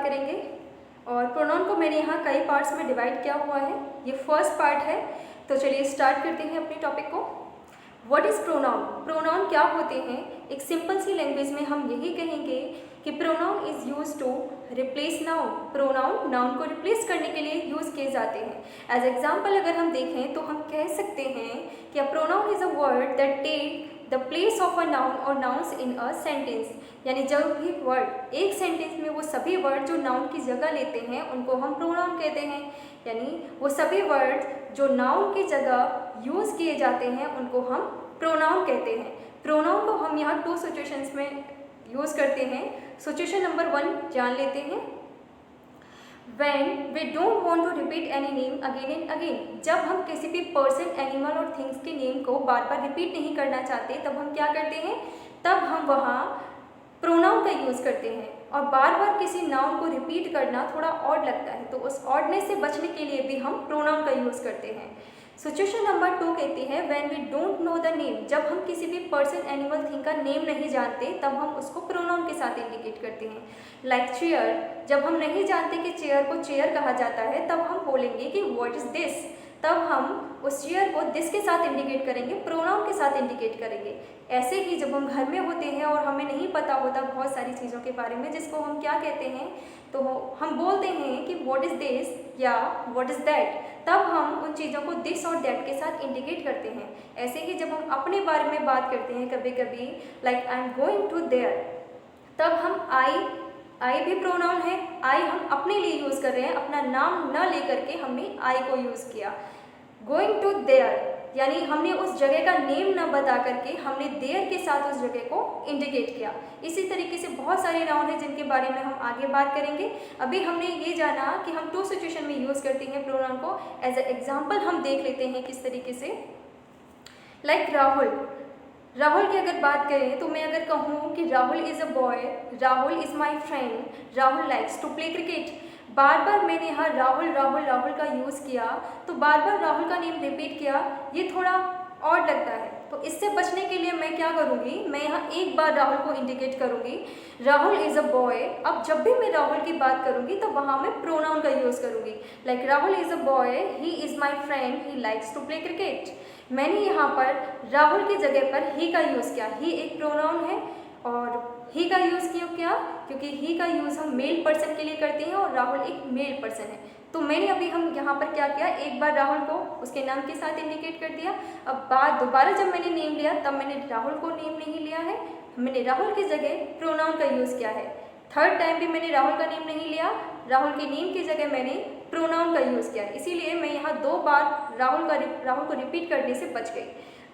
करेंगे। और प्रोनाउन को मैंने यहाँ कई पार्ट्स में डिवाइड किया हुआ है। ये फर्स्ट पार्ट है, तो चलिए स्टार्ट करते हैं अपने टॉपिक को। What is pronoun? प्रोनाउन क्या होते हैं? एक सिंपल सी लैंग्वेज में हम यही कहेंगे कि pronoun is use to replace noun. Pronoun noun को रिप्लेस करने के लिए यूज़ किए जाते हैं। एज एग्जाम्पल अगर हम देखें तो हम कह सकते हैं कि a pronoun is a word that take the place of a noun और नाउन्स इन अ सेंटेंस। यानी जब भी वर्ड एक सेंटेंस में वो सभी वर्ड जो नाउन की जगह लेते हैं उनको हम प्रोनाउन कहते हैं। यानी वो सभी वर्ड जो नाउन की जगह यूज़ किए जाते हैं उनको हम प्रोनाउन कहते हैं। प्रोनाउन को हम यहाँ 2 सिचुएशंस में यूज़ करते हैं। सिचुएशन नंबर 1 जान लेते हैं। When we don't want to repeat any name again and again, जब हम किसी भी पर्सन, एनिमल और थिंग्स के नेम को बार बार रिपीट नहीं करना चाहते तब हम क्या करते हैं? तब हम वहाँ प्रोनाउन का यूज़ करते हैं। और बार बार किसी नाउन को रिपीट करना थोड़ा ऑड लगता है, तो उस ऑडनेस से बचने के लिए भी हम प्रोनाउन का यूज़ करते हैं। सिचुएशन नंबर 2 कहती है when we don't know the name, जब हम किसी भी पर्सन, एनिमल, थिंग का नेम नहीं जानते तब हम उसको प्रोनाउन के साथ इंडिकेट करते हैं। लाइक चेयर, जब हम नहीं जानते कि चेयर को चेयर कहा जाता है तब हम बोलेंगे कि व्हाट इज़ दिस, तब हम उस चेयर को दिस के साथ इंडिकेट करेंगे, प्रोनाउन के साथ इंडिकेट करेंगे। ऐसे ही जब हम घर में होते हैं और हमें नहीं पता होता बहुत सारी चीज़ों के बारे में जिसको हम क्या कहते हैं, तो हम बोलते हैं कि व्हाट इज़ दिस या व्हाट इज़ दैट, तब हम उन चीज़ों को दिस और दैट के साथ इंडिकेट करते हैं। ऐसे ही जब हम अपने बारे में बात करते हैं कभी कभी, like I am going to there, तब हम आई भी प्रोनाउन है, आई हम अपने लिए यूज़ कर रहे हैं, अपना नाम न लेकर के हमने आई को यूज़ किया। गोइंग टू देयर यानी हमने उस जगह का नेम न बता करके हमने देयर के साथ उस जगह को इंडिकेट किया। इसी तरीके से बहुत सारे नाउन हैं जिनके बारे में हम आगे बात करेंगे। अभी हमने ये जाना कि हम 2 सिचुएशन में यूज़ करते हैं प्रोनाउन को। एज ए एग्जाम्पल हम देख लेते हैं किस तरीके से। लाइक राहुल की अगर बात करें तो मैं अगर कहूँ कि Rahul is a boy, Rahul is my friend, Rahul likes to play cricket, बार बार मैंने यहाँ राहुल राहुल राहुल का यूज़ किया, तो बार बार राहुल का नेम रिपीट किया, ये थोड़ा ऑड लगता है। तो इससे बचने के लिए मैं क्या करूँगी, मैं यहाँ एक बार राहुल को इंडिकेट करूँगी, राहुल इज़ अ बॉय। अब जब भी मैं राहुल की बात करूँगी तो वहाँ मैं प्रोनाउन का यूज़ करूँगी। Like Rahul is a boy, he is my friend, he likes to play cricket. मैंने यहाँ पर राहुल की जगह पर ही का यूज़ किया। ही एक प्रोनाउन है और ही का यूज़ किया क्योंकि ही का यूज़ हम मेल पर्सन के लिए करते हैं और राहुल एक मेल पर्सन है। तो मैंने अभी हम यहाँ पर क्या किया, एक बार राहुल को उसके नाम के साथ इंडिकेट कर दिया। अब दोबारा जब मैंने नेम लिया तब मैंने राहुल को नेम नहीं लिया है, मैंने राहुल की जगह प्रोनाउन का यूज़ किया है। थर्ड टाइम भी मैंने राहुल का नेम नहीं लिया, राहुल के नेम की जगह मैंने प्रोनाउन का यूज़ किया। इसीलिए मैं यहाँ 2 बार राहुल को रिपीट करने से बच गई।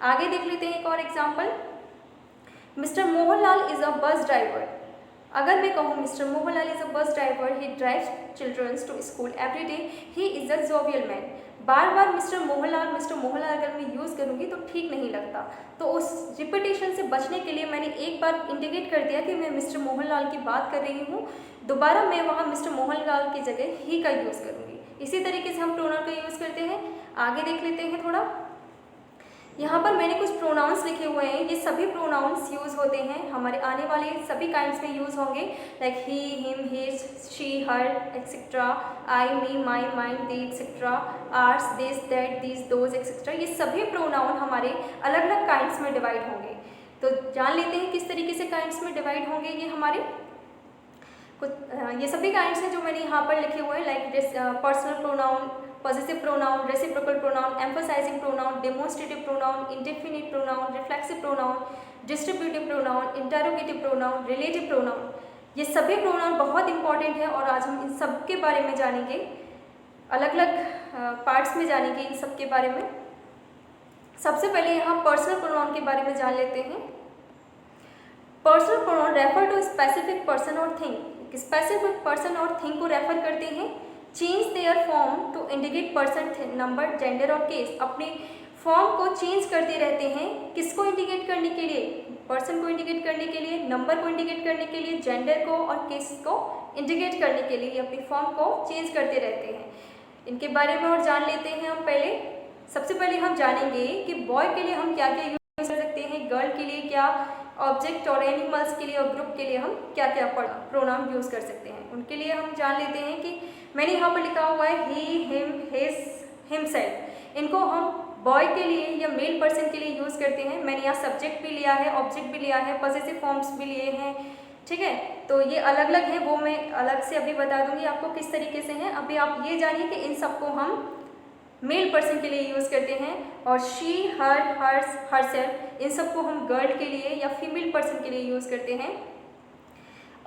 आगे देख लेते हैं एक और example. Mister Mohanlal is a bus driver. अगर मैं कहूँ mister Mohanlal is a bus driver, he drives childrens to school every day, he is a jovial man. बार बार मिस्टर मोहनलाल अगर मैं यूज़ करूँगी तो ठीक नहीं लगता, तो उस रिपीटेशन से बचने के लिए मैंने एक बार इंडिकेट कर दिया कि मैं मिस्टर मोहनलाल की बात कर रही हूँ, दोबारा मैं वहाँ मिस्टर मोहनलाल की जगह ही का यूज़ करूँगी। इसी तरीके से हम प्रोनाउन का यूज़ करते हैं। आगे देख लेते हैं थोड़ा। यहाँ पर मैंने कुछ प्रोनाउंस लिखे हुए हैं, ये सभी प्रोनाउंस यूज़ होते हैं, हमारे आने वाले सभी काइंड्स में यूज़ होंगे। Like he, him, his, she, her etcetera, I, me, my, mine, they etcetera, ours, this, that, these, those etcetera. ये सभी प्रोनाउन हमारे अलग अलग काइंड्स में डिवाइड होंगे। तो जान लेते हैं किस तरीके से काइंड्स में डिवाइड होंगे ये हमारे ये सभी काइंड्स हैं जो मैंने यहाँ पर लिखे हुए हैं। Like personal pronoun, positive pronoun, reciprocal pronoun, emphasising pronoun, demonstrative pronoun, indefinite pronoun, reflexive pronoun, distributive pronoun, interrogative pronoun, relative pronoun. ये सभी प्रोनाउन बहुत इंपॉर्टेंट है और आज हम इन सब के बारे में जानेंगे, अलग अलग पार्ट्स में जानेंगे इन सब के बारे में। सबसे पहले यहाँ पर्सनल प्रोनाउन के बारे में जान लेते हैं। Personal pronoun refer to specific person और थिंग, स्पेसिफिक पर्सन और थिंग को रेफर करते हैं। Change their form to indicate person, number, gender और केस। अपने फॉर्म को चेंज करते रहते हैं, किसको इंडिकेट करने के लिए, पर्सन को इंडिकेट करने के लिए, नंबर को इंडिकेट करने के लिए, जेंडर को और केस को इंडिकेट करने के लिए अपनी फॉर्म को चेंज करते रहते हैं। इनके बारे में और जान लेते हैं हम। सबसे पहले हम जानेंगे कि बॉय के लिए हम क्या क्या यूज़ कर सकते हैं। गर्ल के लिए क्या, ऑब्जेक्ट और एनिमल्स के लिए और ग्रुप के लिए हम क्या क्या प्रोनाउन यूज़ कर सकते हैं। उनके लिए हम जान लेते हैं कि मैंने यहाँ पर लिखा हुआ है ही, हिम, हिज, हिमसेल्फ। इनको हम बॉय के लिए या मेल पर्सन के लिए यूज़ करते हैं। मैंने यहाँ सब्जेक्ट भी लिया है, ऑब्जेक्ट भी लिया है, पॉसेसिव फॉर्म्स भी लिए हैं, ठीक है। तो ये अलग अलग हैं, वो मैं अलग से अभी बता दूंगी आपको किस तरीके से हैं। अभी आप ये जानिए कि इन सबको हम मेल पर्सन के लिए यूज़ करते हैं, और शी, हर, हर्स, हरसेल्फ, इन सबको हम गर्ल के लिए या फीमेल पर्सन के लिए यूज़ करते हैं।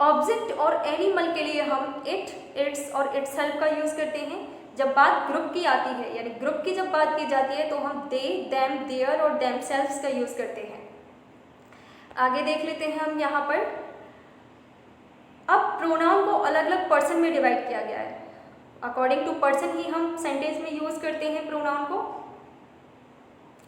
ऑब्जेक्ट और एनिमल के लिए हम इट, इट्स और इटसेल्फ का यूज़ करते हैं। जब बात ग्रुप की आती है, यानी ग्रुप की जब बात की जाती है, तो हम दे, देम, देयर और देमसेल्व्स का यूज़ करते हैं। आगे देख लेते हैं हम यहाँ पर। अब प्रोनाउन को अलग अलग पर्सन में डिवाइड किया गया है। अकॉर्डिंग टू पर्सन ही हम सेंटेंस में यूज़ करते हैं प्रोनाउन को,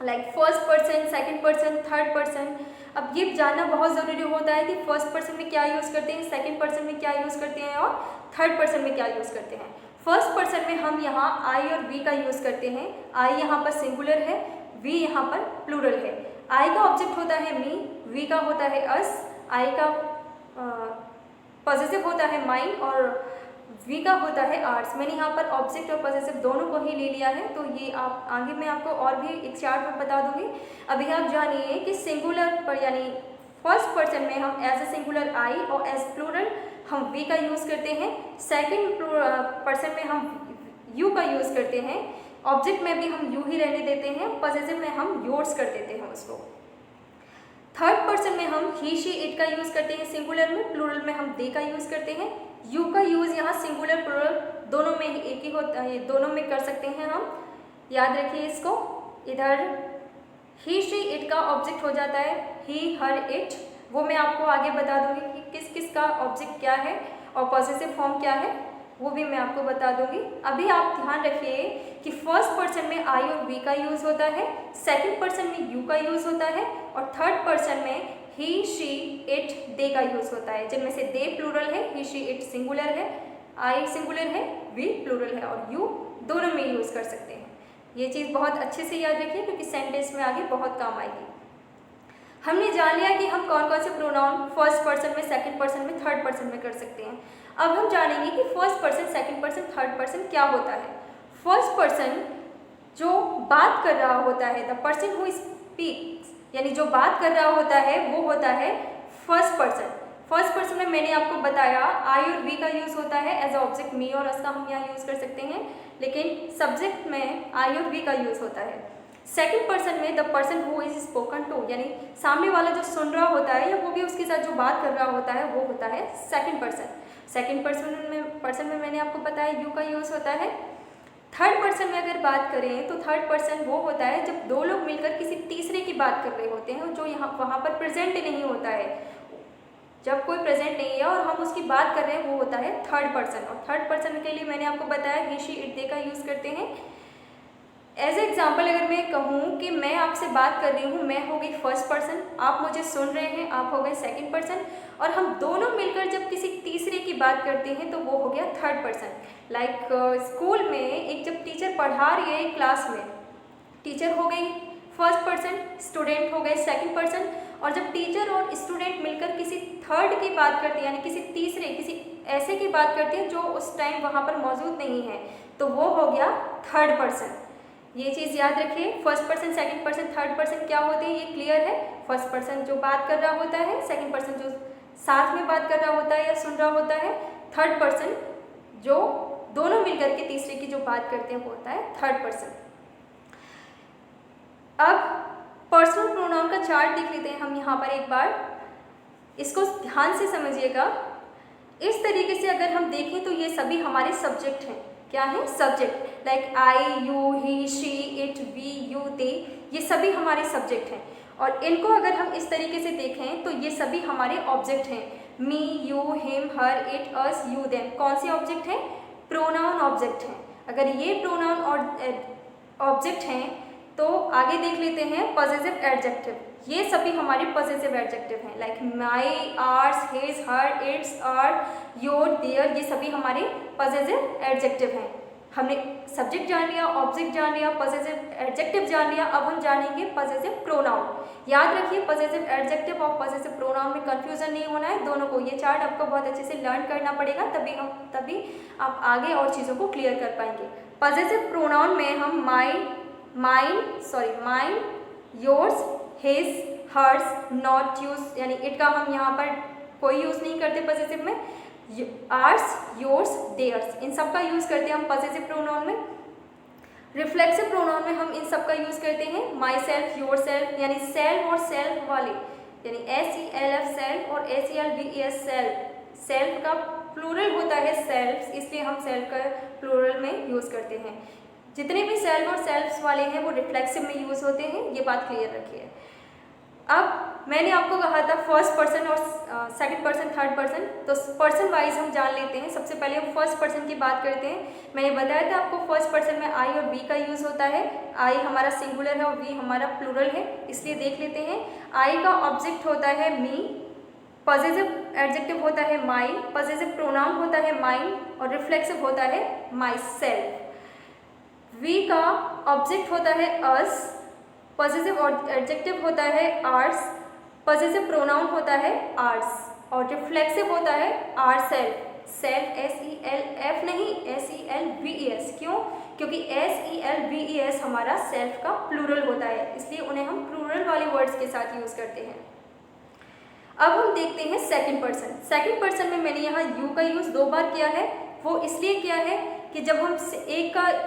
like first person, second person, third person. अब ये जानना बहुत ज़रूरी होता है कि फर्स्ट पर्सन में क्या यूज़ करते हैं, सेकंड पर्सन में क्या यूज़ करते हैं और थर्ड पर्सन में क्या यूज़ करते हैं। फर्स्ट पर्सन में हम यहाँ आई और वी का यूज़ करते हैं। आई यहाँ पर सिंगुलर है, वी यहाँ पर प्लूरल है। आई का ऑब्जेक्ट होता है मी, वी का होता है अस, आई का पॉसेसिव होता है माइन और वी का होता है आर्ट्स। मैंने यहाँ पर ऑब्जेक्ट और पॉसेसिव दोनों को ही ले लिया है, तो ये आप आगे मैं आपको और भी एक चार्ट में बता दूंगी। अभी आप जानिए कि सिंगुलर पर यानी फर्स्ट पर्सन में हम एज ए सिंगुलर आई और एज प्लूरल हम वी का यूज़ करते हैं। सेकंड पर्सन में हम यू का यूज़ करते हैं। ऑब्जेक्ट में भी हम यू ही रहने देते हैं, पॉसेसिव में हम योर्स कर देते हैं उसको। थर्ड पर्सन में हम ही, शी, इट का यूज़ करते हैं सिंगुलर में, प्लूरल में हम दे का यूज़ करते हैं। यू का यूज़ यहाँ सिंगुलर प्लूरल दोनों में एक ही होता है, दोनों में कर सकते हैं हम, याद रखिए इसको। इधर ही, शी, इट का ऑब्जेक्ट हो जाता है ही, हर, इट, वो मैं आपको आगे बता दूंगी कि किस किस का ऑब्जेक्ट क्या है और पॉसेसिव फॉर्म क्या है, वो भी मैं आपको बता दूंगी। अभी आप ध्यान रखिए कि फर्स्ट पर्सन में आई और वी का यूज़ होता है, सेकंड पर्सन में यू का यूज़ होता है और थर्ड पर्सन में ही, शी, इट, दे का यूज़ होता है। जिनमें से दे प्लूरल है, ही, शी, इट सिंगुलर है, आई सिंगुलर है, वी प्लूरल है और यू दोनों में यूज़ कर सकते हैं। ये चीज़ बहुत अच्छे से याद रखिए क्योंकि सेंटेंस में आगे बहुत काम आएगी। हमने जान लिया कि हम कौन कौन से प्रोनाउन फर्स्ट पर्सन में, सेकंड पर्सन में, थर्ड पर्सन में कर सकते हैं। अब हम जानेंगे कि first person, second person, third person क्या होता है। फर्स्ट पर्सन जो बात कर रहा होता है, द पर्सन हु स्पीक्स, यानी जो बात कर रहा होता है वो होता है फर्स्ट पर्सन। फर्स्ट पर्सन में मैंने आपको बताया आई और वी का यूज़ होता है एज ऑब्जेक्ट, मी और अस का हम यहाँ यूज़ कर सकते हैं, लेकिन सब्जेक्ट में आई और वी का यूज़ होता है। सेकंड पर्सन में the person who is spoken to, यानी सामने वाला जो सुन रहा होता है या वो भी उसके साथ जो बात कर रहा होता है वो होता है सेकंड पर्सन। सेकंड पर्सन में मैंने आपको बताया यू का यूज़ होता है। थर्ड पर्सन में अगर बात करें तो थर्ड पर्सन वो होता है जब दो लोग मिलकर किसी तीसरे की बात कर रहे होते हैं जो वहाँ पर प्रेजेंट नहीं होता है। जब कोई प्रेजेंट नहीं है और हम उसकी बात कर रहे हैं वो होता है थर्ड पर्सन। और थर्ड पर्सन के लिए मैंने आपको बताया ही, शी, इट, दे का यूज़ करते हैं। एज एग्जाम्पल अगर मैं कहूँ कि मैं आपसे बात कर रही हूँ, मैं हो गई फर्स्ट पर्सन, आप मुझे सुन रहे हैं, आप हो गए सेकंड पर्सन, और हम दोनों मिलकर जब किसी तीसरे की बात करते हैं तो वो हो गया थर्ड पर्सन। लाइक स्कूल में एक जब टीचर पढ़ा रही है क्लास में, टीचर हो गई फर्स्ट पर्सन, स्टूडेंट हो गए सेकंड पर्सन, और जब टीचर और स्टूडेंट मिलकर किसी थर्ड की बात करते हैं यानी किसी तीसरे, किसी ऐसे की बात करते हैं जो उस टाइम वहाँ पर मौजूद नहीं है, तो वो हो गया थर्ड पर्सन। ये चीज़ याद रखिए, first person, second person, third person क्या होते हैं ये क्लियर है। फर्स्ट पर्सन जो बात कर रहा होता है, सेकंड पर्सन जो साथ में बात कर रहा होता है या सुन रहा होता है, थर्ड पर्सन जो दोनों मिलकर के तीसरे की जो बात करते हैं वो होता है थर्ड पर्सन। अब पर्सनल प्रोनाउन का चार्ट देख लेते हैं हम यहाँ पर एक बार, इसको ध्यान से समझिएगा। इस तरीके से अगर हम देखें तो ये सभी हमारे सब्जेक्ट हैं। क्या है? Subject. Like I, you, he, she, it, we, you, they, ये सभी हमारे सब्जेक्ट हैं। और इनको अगर हम इस तरीके से देखें तो ये सभी हमारे ऑब्जेक्ट हैं। Me, you, him, her, it, us, you, them कौन से ऑब्जेक्ट हैं? प्रोनाउन ऑब्जेक्ट हैं। अगर ये प्रोनाउन और ऑब्जेक्ट हैं तो आगे देख लेते हैं पॉसेसिव एडजेक्टिव। ये सभी हमारे पॉसेसिव एडजेक्टिव हैं। Like my, ours, his, her, its, our, your, their, ये सभी हमारे पॉसेसिव एडजेक्टिव हैं। हमने सब्जेक्ट जान लिया, ऑब्जेक्ट जान लिया, पॉसेसिव एडजेक्टिव जान लिया, अब हम जानेंगे पॉसेसिव प्रोनाउन। याद रखिए पॉसेसिव एडजेक्टिव और पॉसेसिव प्रोनाउन में कंफ्यूजन नहीं होना है, दोनों को। ये चार्ट आपको बहुत अच्छे से लर्न करना पड़ेगा, तभी आप आगे और चीज़ों को क्लियर कर पाएंगे। पॉसेसिव प्रोनाउन में हम mine, yours, his, hers, not use, यानी इट का हम यहाँ पर कोई यूज़ नहीं करते पॉसेसिव में। आर्स, योर्स, देयर्स, इन सब का यूज़ करते हैं हम पॉसेसिव प्रोनाउन में। रिफ्लेक्सिव प्रोनाउन में हम इन सब का यूज़ करते हैं माई सेल्फ, योर सेल्फ, यानी सेल्फ और सेल्फ वाले, यानी SELF सेल्फ और SELVES सेल्फ। सेल्फ का प्लूरल होता है सेल्फ, इसलिए हम सेल्फ का प्लूरल में यूज़ करते हैं। जितने भी सेल्फ और सेल्फ्स वाले हैं वो रिफ्लेक्सिव में यूज़ होते हैं, ये बात क्लियर रखिए। अब मैंने आपको कहा था फर्स्ट पर्सन और सेकंड पर्सन, थर्ड पर्सन, तो पर्सन वाइज हम जान लेते हैं। सबसे पहले हम फर्स्ट पर्सन की बात करते हैं। मैंने बताया था आपको फर्स्ट पर्सन में आई और वी का यूज़ होता है। आई हमारा सिंगुलर है और वी हमारा प्लूरल है, इसलिए देख लेते हैं। आई का ऑब्जेक्ट होता है मी, पॉसेसिव एडजेक्टिव होता है माई, पॉसेसिव प्रोनाउन होता है माइन और रिफ्लेक्सिव होता है माई सेल्फ। वी का ऑब्जेक्ट होता है अस, पॉसेसिव एडजेक्टिव होता है आर्स, पॉसेसिव प्रोनाउन होता है आर्स और रिफ्लेक्सिव होता है आर सेल्फ। सेल्फ SELF नहीं, SELVES। क्यों? क्योंकि SELVES हमारा सेल्फ का प्लूरल होता है, इसलिए उन्हें हम प्लूरल वाले वर्ड्स के साथ यूज़ करते हैं। अब हम देखते हैं सेकंड पर्सन। सेकंड पर्सन में मैंने यहाँ यू का यूज़ 2 बार किया है। वो इसलिए किया है कि जब हम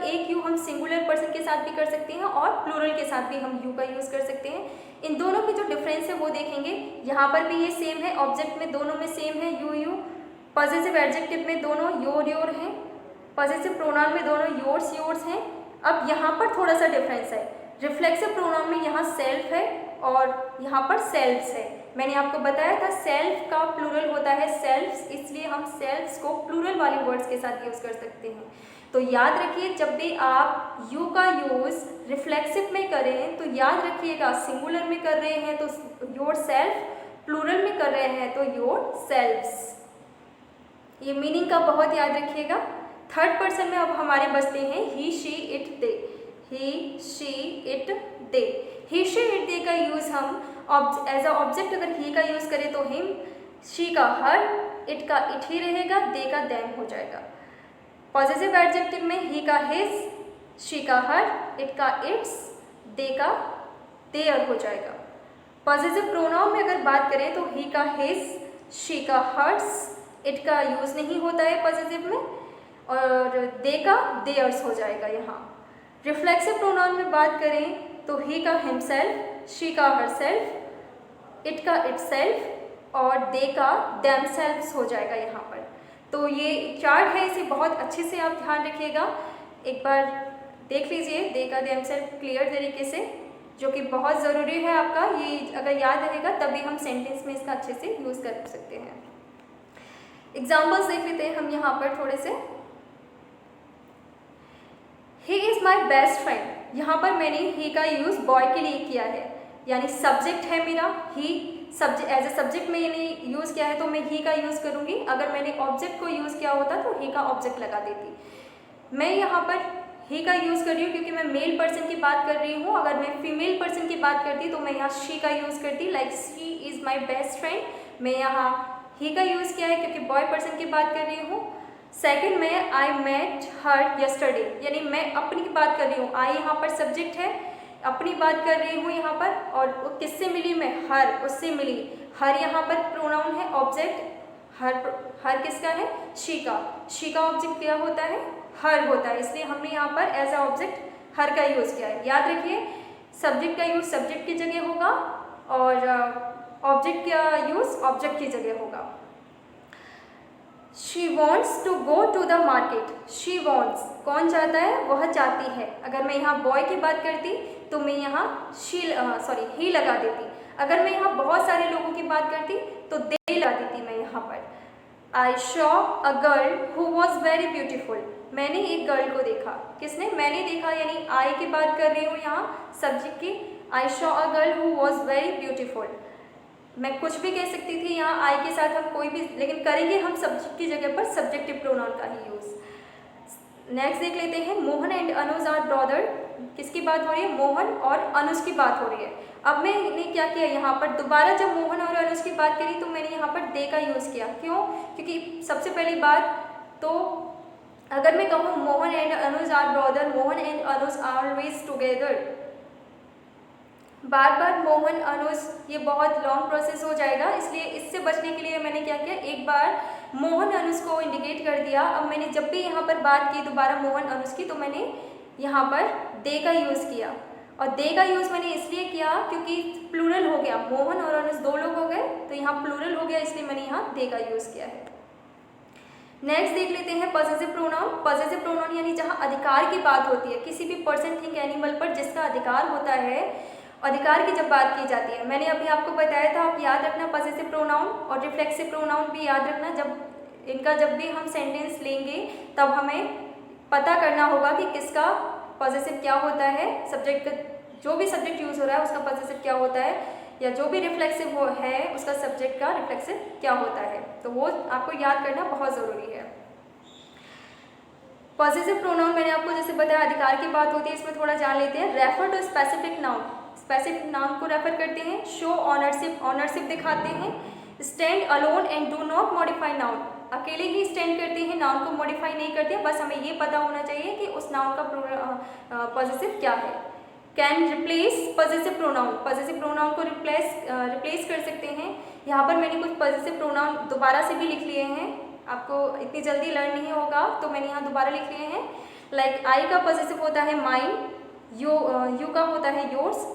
एक यू हम सिंगुलर पर्सन के साथ भी कर सकते हैं और प्लूरल के साथ भी हम यू का यूज़ कर सकते हैं। इन दोनों में जो डिफरेंस है वो देखेंगे। यहाँ पर भी ये सेम है, ऑब्जेक्ट में दोनों में सेम है यू। पॉसेसिव एडजेक्टिव में दोनों योर हैं, पॉसेसिव प्रोनाउन में दोनों योर्स हैं। अब यहाँ पर थोड़ा सा डिफरेंस है। रिफ्लेक्सिव प्रोनाउन में यहाँ सेल्फ है और यहाँ पर सेल्फ्स है। मैंने आपको बताया था सेल्फ का प्लूरल होता है सेल्फ्स, इसलिए हम सेल्फ्स को प्लूरल वाले वर्ड्स के साथ यूज़ कर सकते हैं। तो याद रखिए जब भी आप यू का यूज़ रिफ्लेक्सिव में करें तो याद रखिएगा सिंगुलर में कर रहे हैं तो योर सेल्फ, प्लूरल में कर रहे हैं तो योर सेल्फ्स। ये मीनिंग का बहुत याद रखिएगा। थर्ड पर्सन में अब हमारे बचते हैं he, she, it, they. He, she, it, they. He, she, it, they का यूज़ हम एज अ ऑब्जेक्ट अगर ही का यूज़ करें तो हिम, शी का हर, इट का इट ही रहेगा, दे का देम हो जाएगा। पॉसेसिव एडजेक्टिव में ही का हिज, शी का हर, इट का इट्स, दे का देयर हो जाएगा। पॉसेसिव प्रोनाउन में अगर बात करें तो ही का हिज, शी का हर्स, इट का यूज़ नहीं होता है पॉसेसिव में और दे का देयर्स हो जाएगा यहाँ। रिफ्लेक्सिव प्रोनाउन में बात करें तो ही का हिमसेल्फ, शी का हरसेल्फ, इट का इटसेल्फ और दे का देमसेल्व्स हो जाएगा यहाँ पर। तो ये चार्ट है, इसे बहुत अच्छे से आप ध्यान रखिएगा। एक बार देख लीजिए दे का देमसेल्फ क्लियर तरीके से, जो कि बहुत ज़रूरी है आपका। ये अगर याद रहेगा तभी हम सेंटेंस में इसका अच्छे से यूज़ कर सकते हैं। एग्जाम्पल्स देख लेते हैं हम यहाँ पर थोड़े से। ही इज़ माई बेस्ट फ्रेंड, यहाँ पर मैंने ही का यूज़ बॉय के लिए किया है, यानी सब्जेक्ट है मेरा ही, सब्जेक्ट एज ए सब्जेक्ट मैंने यूज़ किया है तो मैं ही का यूज़ करूँगी। अगर मैंने ऑब्जेक्ट को यूज़ किया होता तो ही का ऑब्जेक्ट लगा देती। मैं यहाँ पर ही का यूज़ कर रही हूँ क्योंकि मैं मेल पर्सन की बात कर रही हूँ। अगर मैं फीमेल पर्सन की बात करती तो मैं यहाँ शी का यूज़ करती, like she is my best friend. मैं यहाँ ही का यूज़ किया है क्योंकि बॉय पर्सन की बात कर रही हूँ। सेकंड में आई मेट हर यस्टरडे, यानी मैं अपनी की बात कर रही हूँ। आई यहाँ पर सब्जेक्ट है, अपनी बात कर रही हूँ यहाँ पर। और किससे मिली मैं? हर, उससे मिली। हर यहाँ पर प्रोनाउन है, ऑब्जेक्ट हर किसका है? शी का। शी का ऑब्जेक्ट क्या होता है? हर होता है, इसलिए हमने यहाँ पर एज अ ऑब्जेक्ट हर का यूज़ किया है। याद रखिए सब्जेक्ट का यूज़ सब्जेक्ट की जगह होगा और ऑब्जेक्ट का यूज़ ऑब्जेक्ट की जगह होगा। She wants to go to the market. She wants, कौन चाहता है? वह चाहती है। अगर मैं यहाँ बॉय की बात करती तो मैं यहाँ ही लगा देती। अगर मैं यहाँ बहुत सारे लोगों की बात करती तो दे लगा देती मैं यहाँ पर। I saw a girl who was very beautiful, मैंने एक गर्ल को देखा। किसने? मैंने देखा, यानी आई की बात कर रही हूँ यहाँ सब्जेक्ट की। I saw a girl who was very beautiful. मैं कुछ भी कह सकती थी यहाँ आई के साथ, हम कोई भी, लेकिन करेंगे हम सब्जेक्ट की जगह पर सब्जेक्टिव प्रोनाउन का ही यूज़। नेक्स्ट देख लेते हैं, Mohan and Anuj are brother. किसकी बात हो रही है? मोहन और अनुज की बात हो रही है। अब मैंने क्या किया यहाँ पर, दोबारा जब मोहन और अनुज की बात करी तो मैंने यहाँ पर दे का यूज़ किया। क्यों? क्योंकि सबसे पहली बात तो अगर मैं कहूँ Mohan and Anuj are brother, Mohan and Anuj are always together, बार बार मोहन अनुज, ये बहुत लॉन्ग प्रोसेस हो जाएगा। इसलिए इससे बचने के लिए मैंने क्या किया, एक बार मोहन अनुज को इंडिकेट कर दिया। अब मैंने जब भी यहाँ पर बात की दोबारा मोहन अनुज की, तो मैंने यहाँ पर दे का यूज़ किया। और दे का यूज़ मैंने इसलिए किया क्योंकि प्लूरल हो गया, मोहन और अनुज दो लोग हो गए, तो यहाँ प्लूरल हो गया, इसलिए मैंने यहाँ दे का यूज़ किया है। नेक्स्ट देख लेते हैं पॉसेसिव प्रोनाउन। पॉसेसिव प्रोनाउन यानी जहाँ अधिकार की बात होती है, किसी भी पर्सन, थिंग, एनिमल पर जिसका अधिकार होता है, अधिकार की जब बात की जाती है। मैंने अभी आपको बताया था, आप याद रखना पॉसेसिव प्रोनाउन और रिफ्लेक्सिव प्रोनाउन भी याद रखना। जब भी हम सेंटेंस लेंगे तब हमें पता करना होगा कि किसका पॉसेसिव क्या होता है, सब्जेक्ट का, जो भी सब्जेक्ट यूज़ हो रहा है उसका पॉसेसिव क्या होता है, या जो भी रिफ्लेक्सिव है उसका सब्जेक्ट का रिफ्लेक्सिव क्या होता है। तो वो आपको याद करना बहुत ज़रूरी है। पॉसेसिव प्रोनाउन मैंने आपको जैसे बताया अधिकार की बात होती है, इसमें थोड़ा जान लेते हैं। Refer to specific noun, specific noun को रेफर करते हैं। शो ऑनरशिप, ऑनरशिप दिखाते हैं। Stand alone and do not modify noun, अकेले ही स्टैंड करते हैं, नाउन को मॉडिफाई नहीं करते। बस हमें ये पता होना चाहिए कि उस नाउन का पॉसेसिव क्या है। Can replace possessive pronoun, possessive pronoun को रिप्लेस कर सकते हैं। यहाँ पर मैंने कुछ पॉसेसिव प्रोनाउन दोबारा से भी लिख लिए हैं, आपको इतनी जल्दी लर्न नहीं होगा तो मैंने यहाँ दोबारा लिख लिए हैं। लाइक आई का पॉसेसिव होता है माइन, यू का होता है योर्स,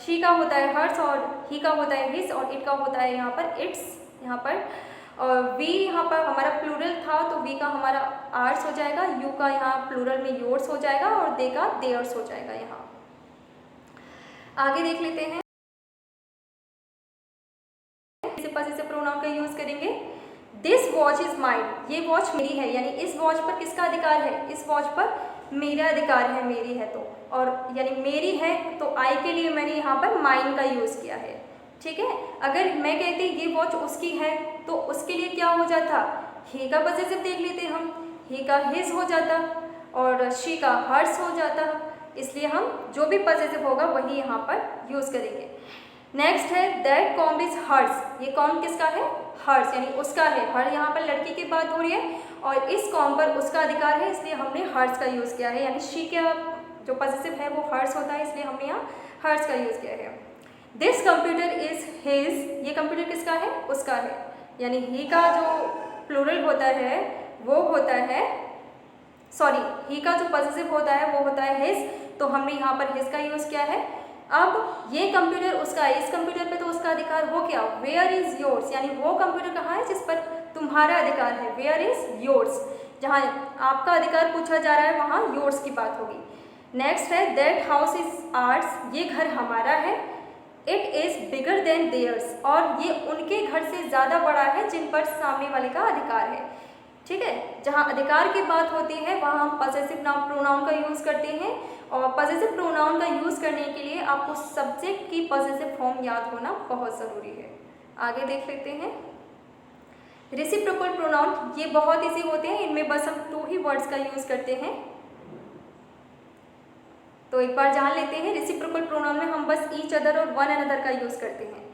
शी का होता है हर्स, और ही का होता है हिज, और इट का होता है यहाँ पर इट्स। यहाँ पर और वी, यहाँ पर हमारा प्लूरल था तो वी का हमारा आर्स हो जाएगा, यू का यहाँ प्लूरल में योर्स हो जाएगा, और दे का देयर्स हो जाएगा। यहाँ आगे देख लेते हैं, पॉसेसिव प्रोनाउन का यूज करेंगे। दिस वॉच इज माइन, ये वॉच मेरी है, यानी इस वॉच पर किसका अधिकार है? इस वॉच पर मेरा अधिकार है, मेरी है तो, और यानी मेरी है तो आई के लिए मैंने यहाँ पर माइन का यूज़ किया है। ठीक है, अगर मैं कहती ये वॉच उसकी है तो उसके लिए क्या हो जाता? ही का पॉसेसिव देख लेते हम, ही का हिज हो जाता और शी का हर्स हो जाता। इसलिए हम जो भी पॉसेसिव होगा वही यहाँ पर यूज़ करेंगे। नेक्स्ट है दैट कॉम्ब इज हर्स, ये कॉम्ब किसका है? हर्स, यानी उसका है। हर यहाँ पर लड़की की बात हो रही है और इस कॉम्ब पर उसका अधिकार है, इसलिए हमने हर्स का यूज़ किया है। यानी शी का जो पॉसेसिव है वो हर्स होता है, इसलिए हमने यहाँ हर्स का यूज़ किया है। दिस कंप्यूटर इज हिज, ये कंप्यूटर किसका है? उसका है। यानी ही का जो प्लूरल होता है वो होता है, सॉरी, ही का जो पॉसेसिव होता है वो होता है हिज, तो हमने यहाँ पर हिज का यूज़ किया है। अब ये कंप्यूटर उसका है, इस कंप्यूटर पे तो उसका अधिकार हो गया। वेयर इज योर्स, यानी वो कंप्यूटर कहाँ है जिस पर तुम्हारा अधिकार है। वेयर इज योर्स, जहाँ आपका अधिकार पूछा जा रहा है वहाँ योर्स की बात होगी। नेक्स्ट है दैट हाउस इज आर्स, ये घर हमारा है। It is bigger than theirs, और ये उनके घर से ज़्यादा बड़ा है जिन पर सामने वाले का अधिकार है। ठीक है, जहाँ अधिकार की बात होती है वहाँ हम पॉसेसिव प्रोनाउन का यूज़ करते हैं, और पॉसेसिव प्रोनाउन का यूज़ करने के लिए आपको सब्जेक्ट की पॉसेसिव फॉर्म याद होना बहुत ज़रूरी है। आगे देख लेते हैं रेसिप्रोकल प्रोनाउन, ये बहुत ईजी होते हैं, इनमें बस हम 2 ही वर्ड्स का यूज़ करते हैं। तो एक बार जान लेते हैं, रेसिप्रोकल प्रोनाउन में हम बस ईच अदर और वन अनदर का यूज़ करते हैं।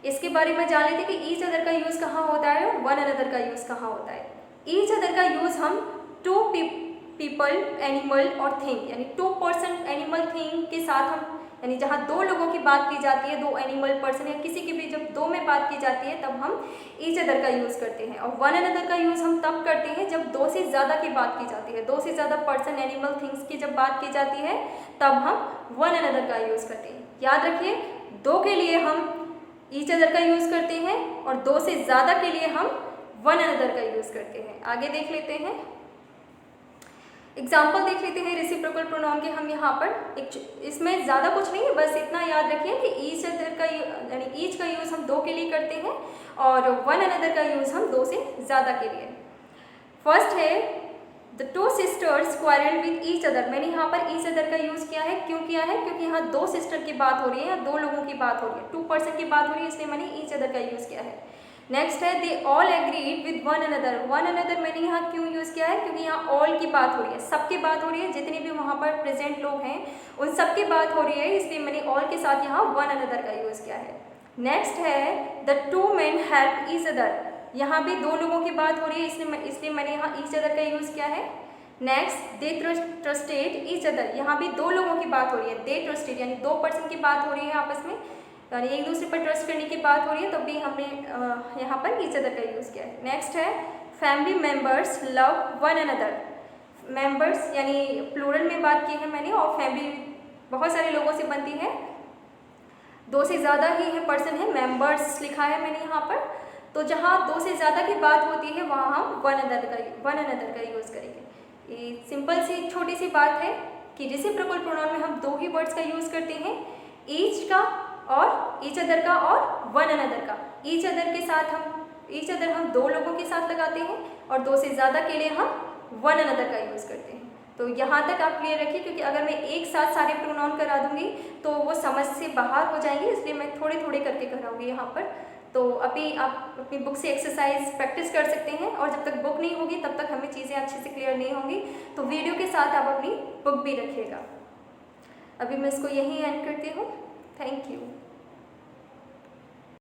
इसके बारे में जान लेते हैं कि ईच अदर का यूज़ कहाँ होता है और वन अनदर का यूज़ कहाँ होता है। ईच अदर का यूज़ हम 2 पीपल, एनिमल और थिंग, यानी 2 पर्सन, एनिमल, थिंग के साथ हम, यानी जहाँ 2 लोगों की बात की जाती है, 2 एनिमल, पर्सन या किसी की भी जब 2 में बात की जाती है तब हम ईच अदर का यूज़ करते हैं। और वन अनदर का यूज़ हम तब करते हैं जब 2 से ज़्यादा की बात की जाती है, 2 से ज़्यादा पर्सन, एनिमल, थिंग्स की जब बात की जाती है तब हम वन अनदर का यूज़ करते हैं। याद रखिए, 2 के लिए हम ईच अदर का यूज़ करते हैं और 2 से ज़्यादा के लिए हम वन अनदर का यूज़ करते हैं। आगे देख लेते हैं, एग्जाम्पल देख लेते हैं रेसिप्रोकल प्रोनाउन के। हम यहाँ पर इसमें ज़्यादा कुछ नहीं है, बस इतना याद रखिए कि ईच अदर का यानी ईच का यूज़ हम 2 के लिए करते हैं और वन अनदर का यूज़ हम 2 से ज़्यादा के लिए। फर्स्ट है the 2 sisters quarrel with each other, मैंने यहाँ पर ईच अदर का यूज़ किया है। क्यों किया है? क्योंकि यहाँ 2 सिस्टर की बात हो रही है या 2 लोगों की बात हो रही है, 2 पर्सन की बात हो रही है, इसलिए मैंने ईच अदर का यूज़ किया है। नेक्स्ट है they all agreed with one another. One another मैंने यहाँ क्यों यूज़ किया है, क्योंकि यहाँ ऑल की बात हो रही है, सबकी बात हो रही है, जितने भी वहाँ पर प्रेजेंट लोग हैं उन सबकी बात हो रही है, इसलिए मैंने ऑल के साथ यहाँ वन अनदर का यूज़ किया है। नेक्स्ट है the two men help each other. यहाँ भी दो लोगों की बात हो रही है, इसलिए मैंने यहाँ ईच अदर का यूज़ किया है। नेक्स्ट दे ट्रस्टेड ईच अदर। यहाँ भी दो लोगों की बात हो रही है, दे ट्रस्टेड यानी दो पर्सन की बात हो रही है आपस में, यानी एक दूसरे पर ट्रस्ट करने की बात हो रही है, तब भी हमने यहाँ पर ईच अदर का यूज़ किया है। नेक्स्ट है family members love one another. Members यानी प्लूरल में बात की है मैंने, और फैमिली बहुत सारे लोगों से बनती है, दो से ज़्यादा ही है पर्सन है, मेंबर्स लिखा है मैंने यहाँ पर, तो जहाँ दो से ज़्यादा की बात होती है वहाँ हम वन अनदर का यूज़ करेंगे। ये सिंपल सी छोटी सी बात है कि रेसिप्रोकल प्रोनाउन में हम दो ही वर्ड्स का यूज़ करते हैं, ईच का और ईच अदर का और वन अनदर का। ईच अदर हम दो लोगों के साथ लगाते हैं और दो से ज़्यादा के लिए हम वन अनदर का यूज़ करते हैं। तो यहाँ तक आप क्लियर रखिए, क्योंकि अगर मैं एक साथ सारे प्रोनाउन करा दूंगी तो वो समझ से बाहर हो जाएंगे, इसलिए मैं थोड़े थोड़े करके कराऊंगी यहाँ पर। तो अभी आप अपनी बुक से एक्सरसाइज प्रैक्टिस कर सकते हैं, और जब तक बुक नहीं होगी तब तक हमें चीज़ें अच्छे से क्लियर नहीं होंगी, तो वीडियो के साथ आप अपनी बुक भी रखिएगा। अभी मैं इसको यहीं एंड करती हूँ। Thank you.